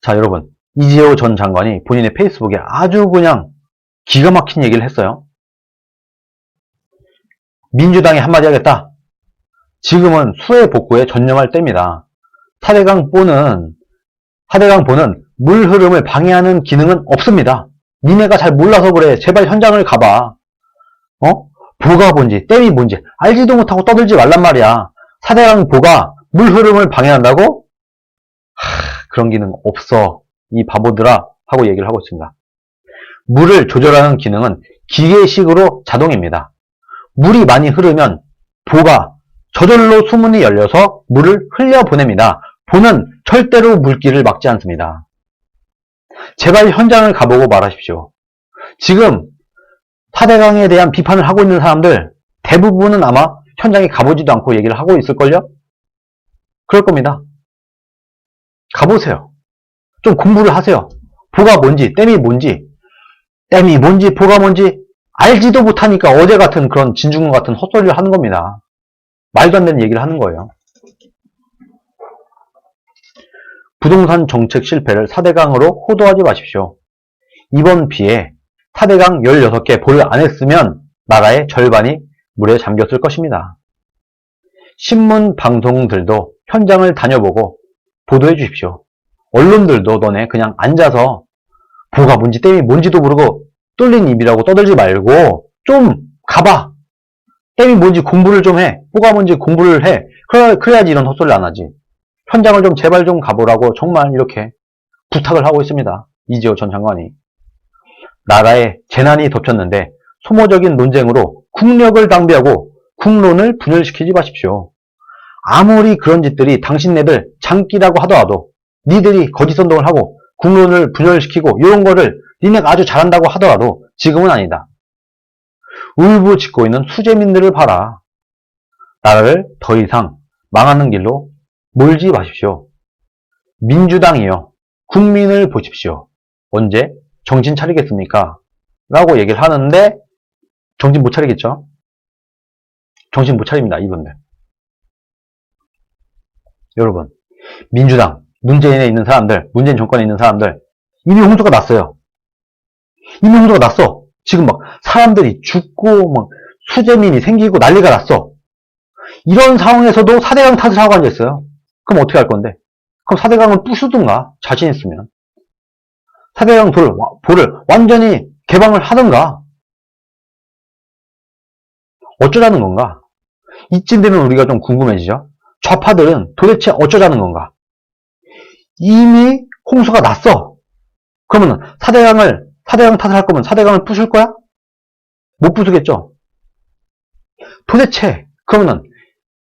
자, 여러분. 이재호 전 장관이 본인의 페이스북에 아주 그냥 기가 막힌 얘기를 했어요. 민주당이 한마디 하겠다. 지금은 수해 복구에 전념할 때입니다. 사대강보는 물 흐름을 방해하는 기능은 없습니다. 니네가 잘 몰라서 그래. 제발 현장을 가봐. 보가 뭔지, 댐이 뭔지 알지도 못하고 떠들지 말란 말이야. 사대강보가 물 흐름을 방해한다고? 그런 기능 없어. 이 바보들아 하고 얘기를 하고 있습니다. 물을 조절하는 기능은 기계식으로 자동입니다. 물이 많이 흐르면 보가 저절로 수문이 열려서 물을 흘려보냅니다. 보는 절대로 물길을 막지 않습니다. 제발 현장을 가보고 말하십시오. 지금 사대강에 대한 비판을 하고 있는 사람들 대부분은 아마 현장에 가보지도 않고 얘기를 하고 있을걸요? 그럴 겁니다. 가보세요. 좀 공부를 하세요. 보가 뭔지, 댐이 뭔지, 보가 뭔지 알지도 못하니까 어제 같은 그런 진중권 같은 헛소리를 하는 겁니다. 말도 안 되는 얘기를 하는 거예요. 부동산 정책 실패를 사대강으로 호도하지 마십시오. 이번 비에 사대강 16개 보를 안 했으면 나라의 절반이 물에 잠겼을 것입니다. 신문 방송들도 현장을 다녀보고 보도해 주십시오. 언론들도 너네 그냥 앉아서 보가 뭔지 댐이 뭔지도 모르고 뚫린 입이라고 떠들지 말고 좀 가봐. 댐이 뭔지 공부를 좀 해. 보가 뭔지 공부를 해. 그래야지 이런 헛소리를 안 하지. 현장을 좀 제발 좀 가보라고 정말 이렇게 부탁을 하고 있습니다. 이재호 전 장관이. 나라에 재난이 덮쳤는데 소모적인 논쟁으로 국력을 낭비하고 국론을 분열시키지 마십시오. 아무리 그런 짓들이 당신네들 장기라고 하더라도 니들이 거짓선동을 하고 국론을 분열시키고 이런 거를 니네가 아주 잘한다고 하더라도 지금은 아니다. 울부짖고 있는 수재민들을 봐라. 나라를 더 이상 망하는 길로 몰지 마십시오. 민주당이요. 국민을 보십시오. 언제 정신 차리겠습니까? 라고 얘기를 하는데 정신 못 차리겠죠? 정신 못 차립니다. 이분들. 여러분, 민주당, 문재인에 있는 사람들, 문재인 정권에 있는 사람들 이미 홍수가 났어요. 이미 홍수가 났어. 지금 막 사람들이 죽고 막 수재민이 생기고 난리가 났어. 이런 상황에서도 사대강 탓을 하고 앉아있어요. 그럼 어떻게 할 건데? 그럼 사대강을 부수든가 자신 있으면 사대강 보를 완전히 개방을 하든가 어쩌자는 건가? 이쯤 되면 우리가 좀 궁금해지죠? 좌파들은 도대체 어쩌자는 건가? 이미 홍수가 났어. 그러면 사대강 탓을 할 거면 사대강을 부술 거야? 못 부수겠죠? 도대체 그러면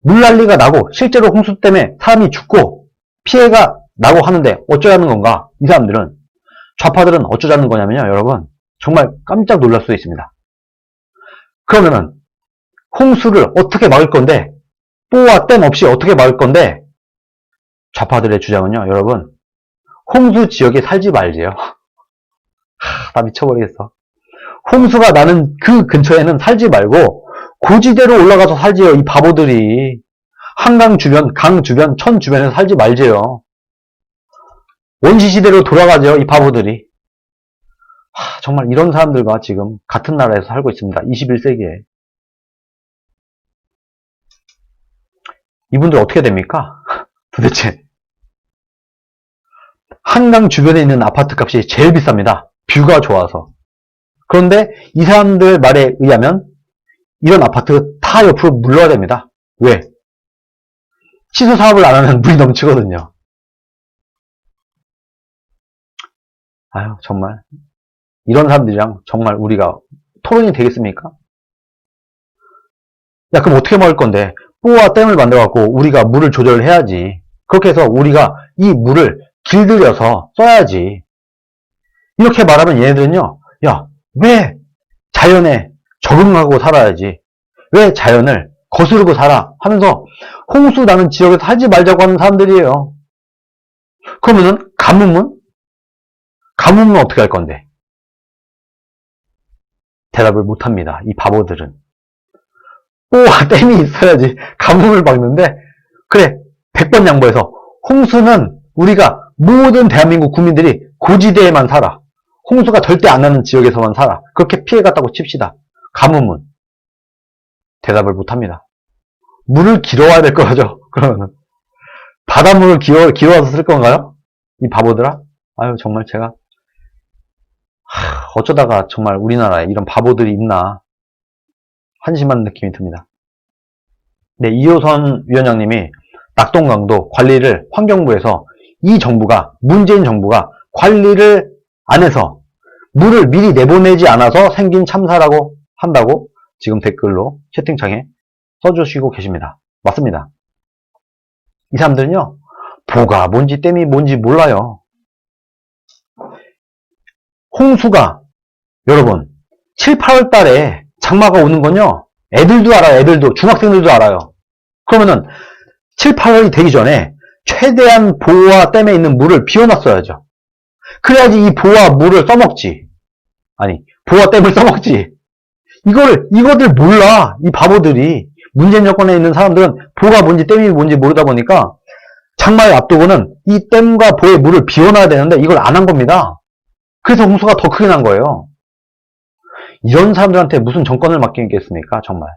물난리가 나고 실제로 홍수 때문에 사람이 죽고 피해가 나고 하는데 어쩌자는 건가? 이 사람들은 좌파들은 어쩌자는 거냐면요, 여러분 정말 깜짝 놀랄 수도 있습니다. 그러면은 홍수를 어떻게 막을 건데 뽀와 댐 없이 어떻게 막을 건데 좌파들의 주장은요, 여러분 홍수 지역에 살지 말지요. 나 미쳐버리겠어. 홍수가 나는 그 근처에는 살지 말고 고지대로 올라가서 살지요. 이 바보들이. 한강 주변, 강 주변, 천 주변에서 살지 말지요. 원시시대로 돌아가죠. 이 바보들이. 정말 이런 사람들과 지금 같은 나라에서 살고 있습니다. 21세기에. 이분들 어떻게 됩니까? 도대체. 한강 주변에 있는 아파트 값이 제일 비쌉니다. 뷰가 좋아서. 그런데 이 사람들 말에 의하면 이런 아파트 다 옆으로 물러야 됩니다. 왜? 취소 사업을 안 하면 물이 넘치거든요. 아유, 정말. 이런 사람들이랑 정말 우리가 토론이 되겠습니까? 야, 그럼 어떻게 막을 건데? 뽀와 댐을 만들어갖고 우리가 물을 조절을 해야지. 그렇게 해서 우리가 이 물을 길들여서 써야지. 이렇게 말하면 얘네들은요, 야, 왜 자연에 적응하고 살아야지? 왜 자연을 거스르고 살아? 하면서 홍수 나는 지역에서 살지 말자고 하는 사람들이에요. 그러면은 가뭄은? 가뭄은 어떻게 할 건데? 대답을 못합니다. 이 바보들은. 뽀와 댐이 있어야지 가뭄을 막는데, 그래 100번 양보해서 홍수는 우리가 모든 대한민국 국민들이 고지대에만 살아. 홍수가 절대 안 나는 지역에서만 살아. 그렇게 피해갔다고 칩시다. 가뭄은 대답을 못합니다. 물을 길어와야 될 거죠. 그러면은 바닷물을 길어와서 쓸 건가요? 이 바보들아? 아유 정말 제가 어쩌다가 정말 우리나라에 이런 바보들이 있나 한심한 느낌이 듭니다. 네, 이호선 위원장님이 낙동강도 관리를 환경부에서 이 정부가 문재인 정부가 관리를 안 해서 물을 미리 내보내지 않아서 생긴 참사라고 한다고 지금 댓글로 채팅창에 써주시고 계십니다. 맞습니다. 이 사람들은요, 보가 뭔지 댐이 뭔지 몰라요. 홍수가 여러분 7, 8월 달에 장마가 오는 건요, 애들도 알아요. 애들도 중학생들도 알아요. 그러면은 7, 8월이 되기 전에 최대한 보와 댐에 있는 물을 비워놨어야죠. 그래야지 이 보와 물을 써먹지. 아니 보와 댐을 써먹지. 이거들 몰라. 이 바보들이. 문재인 여권에 있는 사람들은 보가 뭔지 댐이 뭔지 모르다 보니까 장마를 앞두고는 이 댐과 보의 물을 비워놔야 되는데 이걸 안 한 겁니다. 그래서 홍수가 더 크게 난 거예요. 이런 사람들한테 무슨 정권을 맡기겠습니까? 정말.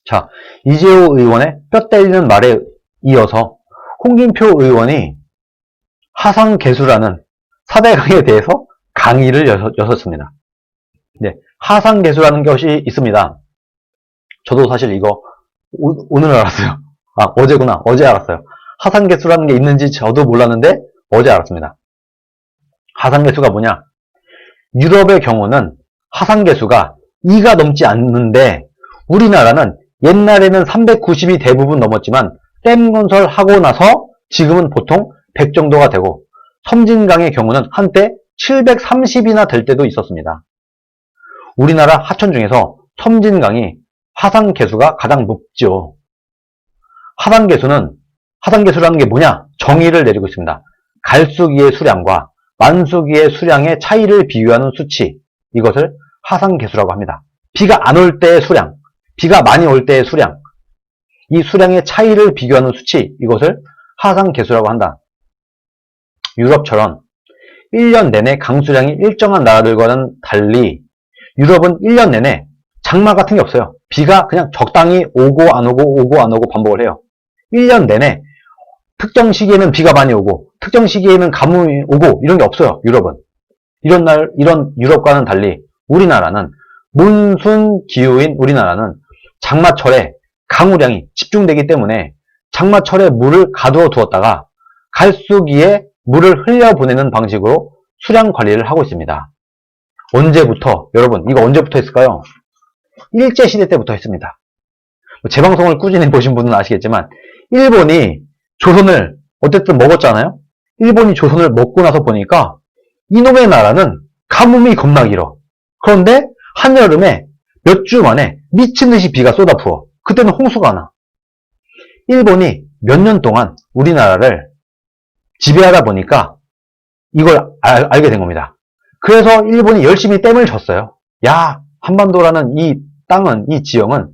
자, 이재호 의원의 뼈 때리는 말에 이어서 홍준표 의원이 하상개수라는 4대강에 대해서 강의를 여섰습니다. 네, 하상개수라는 것이 있습니다. 저도 사실 이거 오늘 알았어요. 아, 어제구나. 어제 알았어요. 하상개수라는 게 있는지 저도 몰랐는데 어제 알았습니다. 하상개수가 뭐냐? 유럽의 경우는 하상개수가 2가 넘지 않는데 우리나라는 옛날에는 390이 대부분 넘었지만 댐 건설하고 나서 지금은 보통 100 정도가 되고 섬진강의 경우는 한때 730이나 될 때도 있었습니다. 우리나라 하천 중에서 섬진강이 하상개수가 가장 높죠. 하상개수라는 게 뭐냐? 정의를 내리고 있습니다. 갈수기의 수량과 만수기의 수량의 차이를 비교하는 수치, 이것을 하상개수라고 합니다. 비가 안 올 때의 수량, 비가 많이 올 때의 수량, 이 수량의 차이를 비교하는 수치, 이것을 하상개수라고 한다. 유럽처럼 1년 내내 강수량이 일정한 나라들과는 달리 유럽은 1년 내내 장마 같은 게 없어요. 비가 그냥 적당히 오고 안 오고 오고 안 오고 반복을 해요. 1년 내내 특정 시기에는 비가 많이 오고 특정 시기에는 가뭄이 오고 이런 게 없어요. 유럽은. 이런 유럽과는 달리 우리나라는 몬순 기후인 우리나라는 장마철에 강우량이 집중되기 때문에 장마철에 물을 가두어 두었다가 갈수기에 물을 흘려보내는 방식으로 수량 관리를 하고 있습니다. 언제부터? 여러분 이거 언제부터 했을까요? 일제시대 때부터 했습니다. 제 방송을 꾸준히 보신 분은 아시겠지만 일본이 조선을 어쨌든 먹었잖아요. 일본이 조선을 먹고 나서 보니까 이놈의 나라는 가뭄이 겁나 길어. 그런데 한여름에 몇 주 만에 미친 듯이 비가 쏟아부어. 그때는 홍수가 나. 일본이 몇 년 동안 우리나라를 지배하다 보니까 이걸 알게 된 겁니다. 그래서 일본이 열심히 댐을 쳤어요. 야, 한반도라는 이 땅은, 이 지형은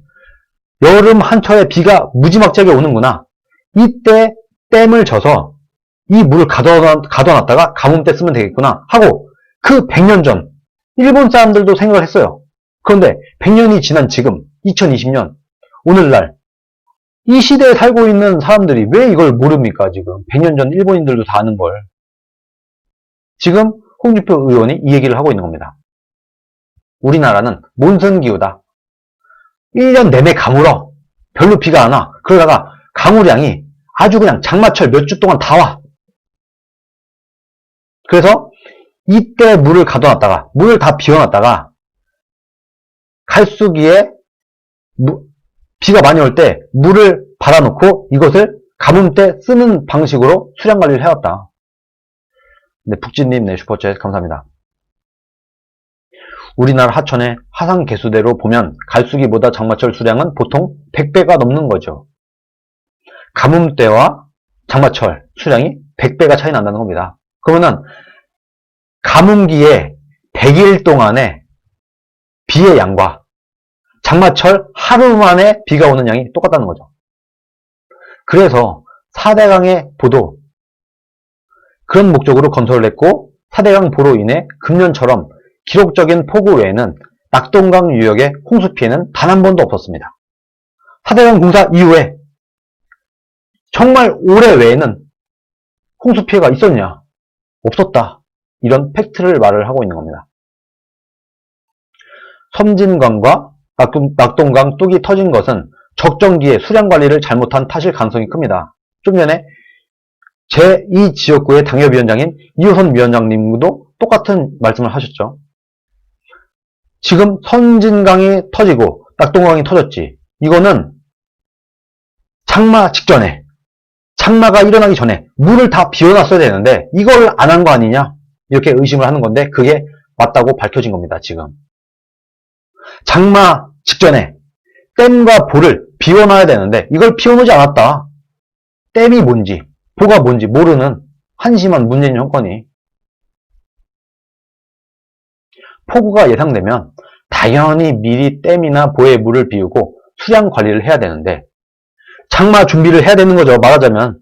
여름 한철에 비가 무지막지하게 오는구나. 이때 댐을 쳐서 이 물을 가둬놨다가 가뭄 때 쓰면 되겠구나 하고 그 100년 전 일본 사람들도 생각을 했어요. 그런데 100년이 지난 지금 2020년 오늘날 이 시대에 살고 있는 사람들이 왜 이걸 모릅니까? 지금 100년 전 일본인들도 다 아는 걸. 지금 홍준표 의원이 이 얘기를 하고 있는 겁니다. 우리나라는 몬순기후다. 1년 내내 가물어. 별로 비가 안 와. 그러다가 강우량이 아주 그냥 장마철 몇 주 동안 다 와. 그래서 이때 물을 가둬놨다가 물을 다 비워놨다가 갈수기에 비가 많이 올 때 물을 받아놓고 이것을 가뭄 때 쓰는 방식으로 수량 관리를 해왔다. 네, 북진님, 네, 슈퍼챗 감사합니다. 우리나라 하천의 하상개수대로 보면 갈수기보다 장마철 수량은 보통 100배가 넘는 거죠. 가뭄 때와 장마철 수량이 100배가 차이 난다는 겁니다. 그러면은 가뭄기에 100일 동안의 비의 양과 장마철 하루 만에 비가 오는 양이 똑같다는 거죠. 그래서 4대강의 보도 그런 목적으로 건설을 했고 4대강 보로 인해 금년처럼 기록적인 폭우 외에는 낙동강 유역의 홍수 피해는 단 한 번도 없었습니다. 4대강 공사 이후에 정말 올해 외에는 홍수 피해가 있었냐? 없었다. 이런 팩트를 말을 하고 있는 겁니다. 섬진강과 낙동강 뚝이 터진 것은 적정기에 수량 관리를 잘못한 탓일 가능성이 큽니다. 좀 전에 이 지역구의 당협위원장인 이호선 위원장님도 똑같은 말씀을 하셨죠. 지금 섬진강이 터지고 낙동강이 터졌지. 이거는 장마 직전에, 장마가 일어나기 전에 물을 다 비워놨어야 되는데 이걸 안 한 거 아니냐? 이렇게 의심을 하는 건데 그게 맞다고 밝혀진 겁니다. 지금 장마 직전에 댐과 보를 비워놔야 되는데 이걸 비워놓지 않았다. 댐이 뭔지 보가 뭔지 모르는 한심한 문재인 정권이. 폭우가 예상되면 당연히 미리 댐이나 보의 물을 비우고 수량 관리를 해야 되는데 장마 준비를 해야 되는 거죠. 말하자면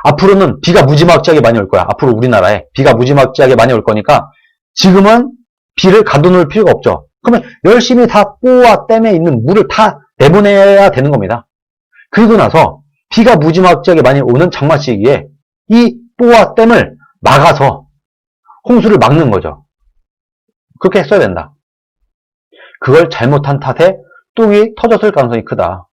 앞으로는 비가 무지막지하게 많이 올 거야. 앞으로 우리나라에 비가 무지막지하게 많이 올 거니까 지금은 비를 가둬놓을 필요가 없죠. 그러면 열심히 다 뽀와 댐에 있는 물을 다 내보내야 되는 겁니다. 그리고 나서 비가 무지막지하게 많이 오는 장마 시기에 이 뽀와 댐을 막아서 홍수를 막는 거죠. 그렇게 했어야 된다. 그걸 잘못한 탓에 뚝이 터졌을 가능성이 크다.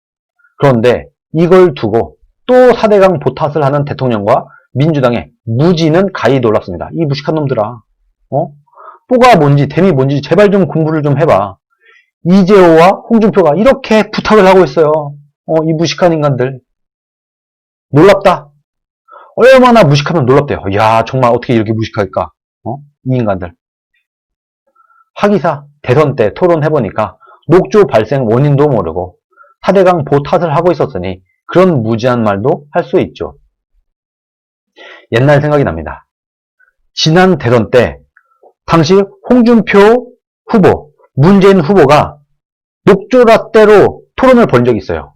그런데 이걸 두고 또 4대강 보탓을 하는 대통령과 민주당의 무지는 가히 놀랍습니다. 이 무식한 놈들아. 뽀가 뭔지 댐이 뭔지 제발 좀 공부를 좀 해봐. 이재호와 홍준표가 이렇게 부탁을 하고 있어요. 이 무식한 인간들. 놀랍다. 얼마나 무식하면 놀랍대요. 야, 정말 어떻게 이렇게 무식할까? 이 인간들. 하기사 대선 때 토론해보니까 녹조 발생 원인도 모르고 4대강 보탓을 하고 있었으니 그런 무지한 말도 할 수 있죠. 옛날 생각이 납니다. 지난 대선 때 당시 홍준표 후보, 문재인 후보가 녹조라떼로 토론을 벌인 적이 있어요.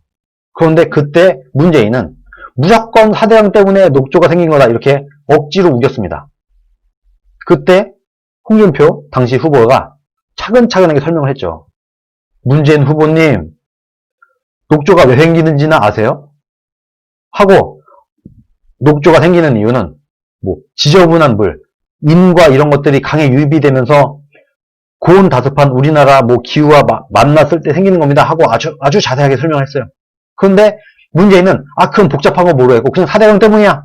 그런데 그때 문재인은 무조건 4대강 때문에 녹조가 생긴 거다 이렇게 억지로 우겼습니다. 그때 홍준표 당시 후보가 차근차근하게 설명을 했죠. 문재인 후보님, 녹조가 왜 생기는지는 아세요? 하고 녹조가 생기는 이유는 지저분한 물, 임과 이런 것들이 강에 유입이 되면서 고온다습한 우리나라 기후와 만났을 때 생기는 겁니다 하고 아주 자세하게 설명했어요. 그런데 문재인은 그건 복잡한 거 모르겠고 그냥 4대강 때문이야.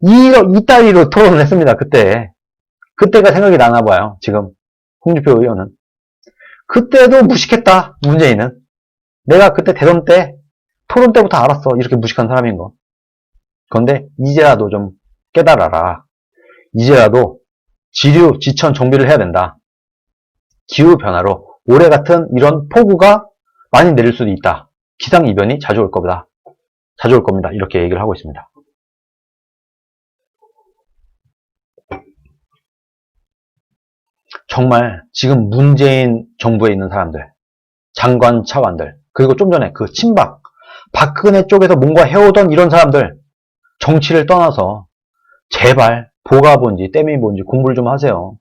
이따위로 토론을 했습니다. 그때가 생각이 나나 봐요. 지금 홍준표 의원은. 그때도 무식했다. 문재인은. 내가 그때 대선 때 토론 때부터 알았어. 이렇게 무식한 사람인 거. 그런데 이제라도 좀 깨달아라. 이제라도 지류, 지천 정비를 해야 된다. 기후변화로 올해 같은 이런 폭우가 많이 내릴 수도 있다. 기상이변이 자주 올 겁니다. 이렇게 얘기를 하고 있습니다. 정말 지금 문재인 정부에 있는 사람들, 장관, 차관들, 그리고 좀 전에 그 친박, 박근혜 쪽에서 뭔가 해오던 이런 사람들, 정치를 떠나서 제발 보가 뭔지 댐이 뭔지 공부를 좀 하세요.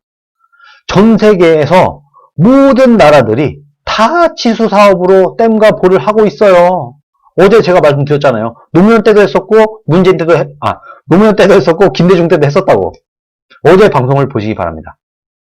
전 세계에서 모든 나라들이 다 치수 사업으로 댐과 보를 하고 있어요. 어제 제가 말씀드렸잖아요. 노무현 때도 했었고 문재인 때도 노무현 때도 했었고 김대중 때도 했었다고. 어제 방송을 보시기 바랍니다.